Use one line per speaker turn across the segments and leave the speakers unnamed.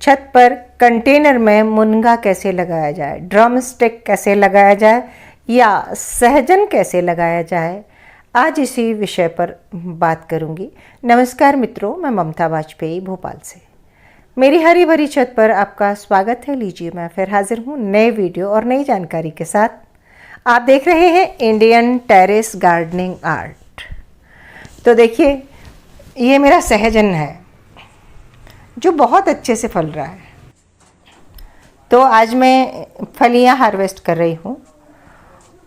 छत पर कंटेनर में मुनगा कैसे लगाया जाए, ड्रम स्टिक कैसे लगाया जाए या सहजन कैसे लगाया जाए, आज इसी विषय पर बात करूंगी। नमस्कार मित्रों, मैं ममता वाजपेयी भोपाल से। मेरी हरी भरी छत पर आपका स्वागत है। लीजिए, मैं फिर हाजिर हूँ नए वीडियो और नई जानकारी के साथ। आप देख रहे हैं इंडियन टेरेस गार्डनिंग आर्ट। तो देखिए, ये मेरा सहजन है जो बहुत अच्छे से फल रहा है। तो आज मैं फलियां हार्वेस्ट कर रही हूँ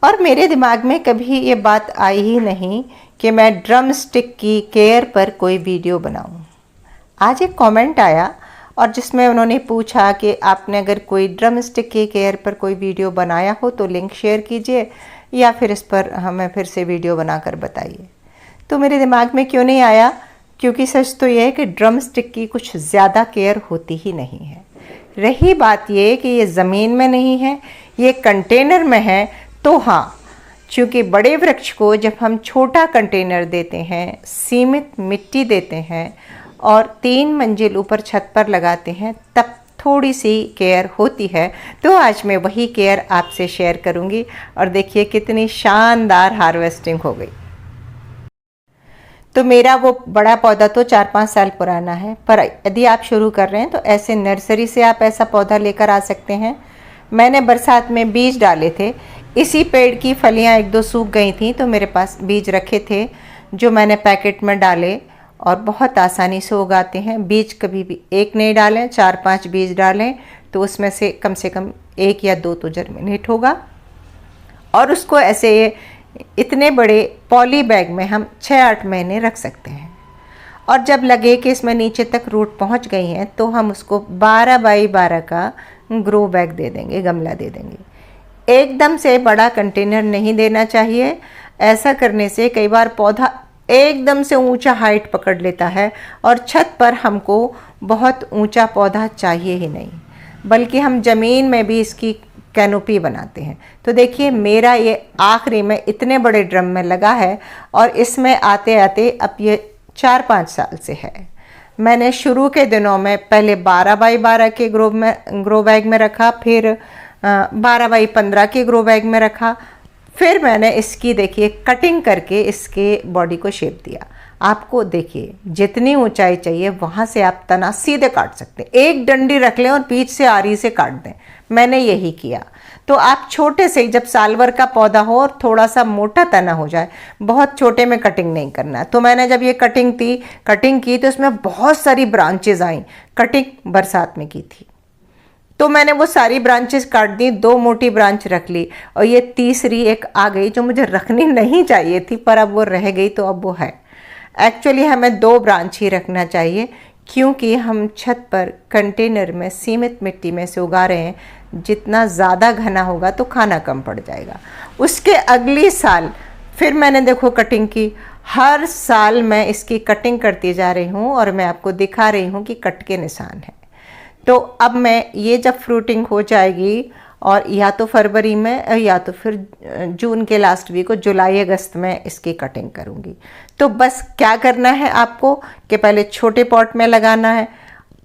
और मेरे दिमाग में कभी ये बात आई ही नहीं कि मैं ड्रम स्टिक की केयर पर कोई वीडियो बनाऊँ। आज एक कमेंट आया और जिसमें उन्होंने पूछा कि आपने अगर कोई ड्रम स्टिक की केयर पर कोई वीडियो बनाया हो तो लिंक शेयर कीजिए या फिर इस पर हमें फिर से वीडियो बनाकर बताइए। तो मेरे दिमाग में क्यों नहीं आया, क्योंकि सच तो यह है कि ड्रम स्टिक की कुछ ज़्यादा केयर होती ही नहीं है। रही बात ये कि ये ज़मीन में नहीं है, ये कंटेनर में है, तो हाँ, क्योंकि बड़े वृक्ष को जब हम छोटा कंटेनर देते हैं, सीमित मिट्टी देते हैं और 3 मंजिल ऊपर छत पर लगाते हैं, तब थोड़ी सी केयर होती है। तो आज मैं वही केयर आपसे शेयर करूंगी और देखिए कितनी शानदार हार्वेस्टिंग हो गई। तो मेरा वो बड़ा पौधा तो 4-5 साल पुराना है, पर यदि आप शुरू कर रहे हैं तो ऐसे नर्सरी से आप ऐसा पौधा लेकर आ सकते हैं। मैंने बरसात में बीज डाले थे, इसी पेड़ की फलियां 1-2 सूख गई थी, तो मेरे पास बीज रखे थे जो मैंने पैकेट में डाले और बहुत आसानी से उगाते हैं। बीज कभी भी एक नहीं डालें, 4-5 बीज डालें तो उसमें से कम 1 या 2 तो जर्मिनेट होगा। और उसको ऐसे इतने बड़े पॉली बैग में हम 6-8 महीने रख सकते हैं। और जब लगे कि इसमें नीचे तक रूट पहुंच गई हैं तो हम उसको 12 बाई 12 का ग्रो बैग दे देंगे, गमला दे देंगे। एकदम से बड़ा कंटेनर नहीं देना चाहिए। ऐसा करने से कई बार पौधा एकदम से ऊंचा हाइट पकड़ लेता है और छत पर हमको बहुत ऊंचा पौधा चाहिए ही नहीं, बल्कि हम ज़मीन में भी इसकी कैनोपी बनाते हैं। तो देखिए, मेरा ये आखिरी में इतने बड़े ड्रम में लगा है और इसमें आते आते अब ये 4-5 साल से है। मैंने शुरू के दिनों में पहले 12 बाई 12 के ग्रो बैग में रखा, फिर 12 बाई 15 के ग्रो बैग में रखा, फिर मैंने इसकी देखिए कटिंग करके इसके बॉडी को शेप दिया। आपको देखिए जितनी ऊंचाई चाहिए वहाँ से आप तना सीधे काट सकते हैं। एक डंडी रख लें और बीच से आरी से काट दें। मैंने यही किया। तो आप छोटे से, जब साल भर का पौधा हो और थोड़ा सा मोटा तना हो जाए, बहुत छोटे में कटिंग नहीं करना। तो मैंने जब ये कटिंग की तो इसमें बहुत सारी ब्रांचेज आई। कटिंग बरसात में की थी तो मैंने वो सारी ब्रांचेस काट दी, 2 मोटी ब्रांच रख ली और ये तीसरी एक आ गई जो मुझे रखनी नहीं चाहिए थी, पर अब वो रह गई तो अब वो है। एक्चुअली हमें 2 ब्रांच ही रखना चाहिए, क्योंकि हम छत पर कंटेनर में सीमित मिट्टी में से उगा रहे हैं। जितना ज़्यादा घना होगा तो खाना कम पड़ जाएगा। उसके अगली साल फिर मैंने देखो कटिंग की। हर साल मैं इसकी कटिंग करती जा रही हूँ और मैं आपको दिखा रही हूँ कि कट के निशान हैं। तो अब मैं ये जब फ्रूटिंग हो जाएगी और या तो फरवरी में या तो फिर जून के लास्ट वीक को, जुलाई अगस्त में इसकी कटिंग करूँगी। तो बस क्या करना है आपको कि पहले छोटे पॉट में लगाना है।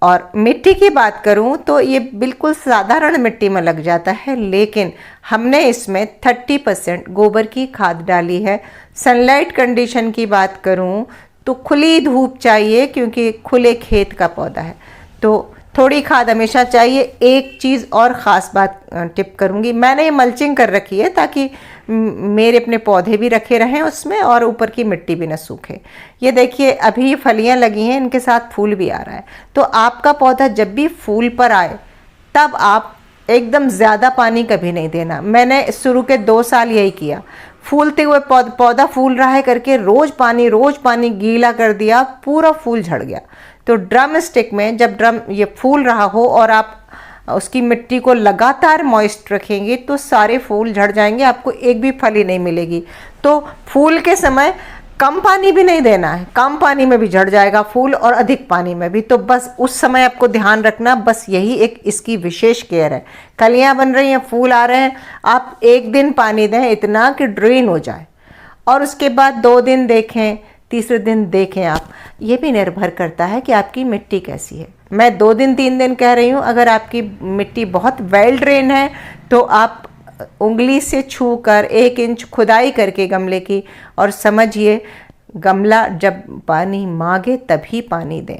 और मिट्टी की बात करूं तो ये बिल्कुल साधारण मिट्टी में लग जाता है, लेकिन हमने इसमें 30% गोबर की खाद डाली है। सनलाइट कंडीशन की बात करूं तो खुली धूप चाहिए, क्योंकि खुले खेत का पौधा है तो थोड़ी खाद हमेशा चाहिए। एक चीज़ और ख़ास बात टिप करूँगी, मैंने ये मल्चिंग कर रखी है ताकि मेरे अपने पौधे भी रखे रहें उसमें और ऊपर की मिट्टी भी न सूखे। ये देखिए, अभी फलियां लगी हैं, इनके साथ फूल भी आ रहा है। तो आपका पौधा जब भी फूल पर आए तब आप एकदम ज़्यादा पानी कभी नहीं देना। मैंने शुरू के 2 साल यही किया। फूलते हुए पौधा फूल रहा है करके रोज़ पानी गीला कर दिया, पूरा फूल झड़ गया। तो ड्रम स्टिक में जब ड्रम ये फूल रहा हो और आप उसकी मिट्टी को लगातार मॉइस्ट रखेंगे तो सारे फूल झड़ जाएंगे, आपको एक भी फली नहीं मिलेगी। तो फूल के समय कम पानी भी नहीं देना है, कम पानी में भी झड़ जाएगा फूल और अधिक पानी में भी। तो बस उस समय आपको ध्यान रखना, बस यही एक इसकी विशेष केयर है। कलियां बन रही हैं, फूल आ रहे हैं, आप 1 दिन पानी दें इतना कि ड्रेन हो जाए और उसके बाद 2 दिन देखें, तीसरे दिन देखें आप। ये भी निर्भर करता है कि आपकी मिट्टी कैसी है। मैं 2 दिन 3 दिन कह रही हूँ। अगर आपकी मिट्टी बहुत वेल ड्रेन है तो आप उंगली से छू कर 1 इंच खुदाई करके गमले की, और समझिए गमला जब पानी मांगे तभी पानी दें।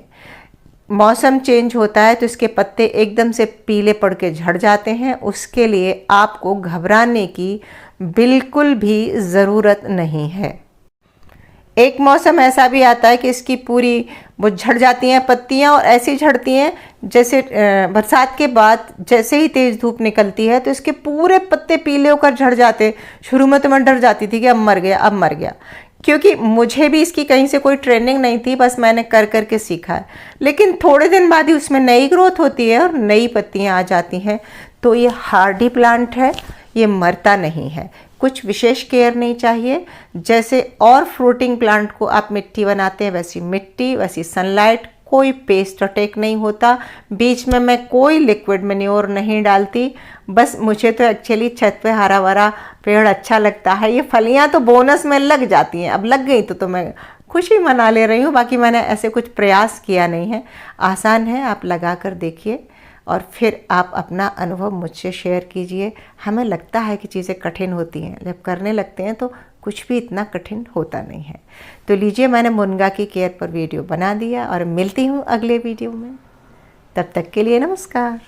मौसम चेंज होता है तो इसके पत्ते एकदम से पीले पड़ के झड़ जाते हैं, उसके लिए आपको घबराने की बिल्कुल भी ज़रूरत नहीं है। एक मौसम ऐसा भी आता है कि इसकी पूरी वो झड़ जाती हैं पत्तियां, और ऐसी झड़ती हैं जैसे बरसात के बाद जैसे ही तेज़ धूप निकलती है तो इसके पूरे पत्ते पीले होकर झड़ जाते। शुरू में तो मैं डर जाती थी कि अब मर गया, अब मर गया, क्योंकि मुझे भी इसकी कहीं से कोई ट्रेनिंग नहीं थी, बस मैंने कर कर के सीखा है। लेकिन थोड़े दिन बाद ही उसमें नई ग्रोथ होती है और नई पत्तियां आ जाती हैं। तो ये हार्डी प्लांट है, ये मरता नहीं है। कुछ विशेष केयर नहीं चाहिए। जैसे और फ्रूटिंग प्लांट को आप मिट्टी बनाते हैं, वैसी मिट्टी, वैसी सनलाइट, कोई पेस्ट अटैक नहीं होता। बीच में मैं कोई लिक्विड मैन्योर नहीं डालती। बस मुझे तो एक्चुअली छत पे हरा भरा पेड़ अच्छा लगता है। ये फलियां तो बोनस में लग जाती हैं, अब लग गई तो मैं खुशी मना ले रही हूँ। बाकी मैंने ऐसे कुछ प्रयास किया नहीं है। आसान है, आप लगा कर देखिए और फिर आप अपना अनुभव मुझसे शेयर कीजिए। हमें लगता है कि चीज़ें कठिन होती हैं, जब करने लगते हैं तो कुछ भी इतना कठिन होता नहीं है। तो लीजिए, मैंने मुनगा की केयर पर वीडियो बना दिया और मिलती हूँ अगले वीडियो में। तब तक के लिए नमस्कार।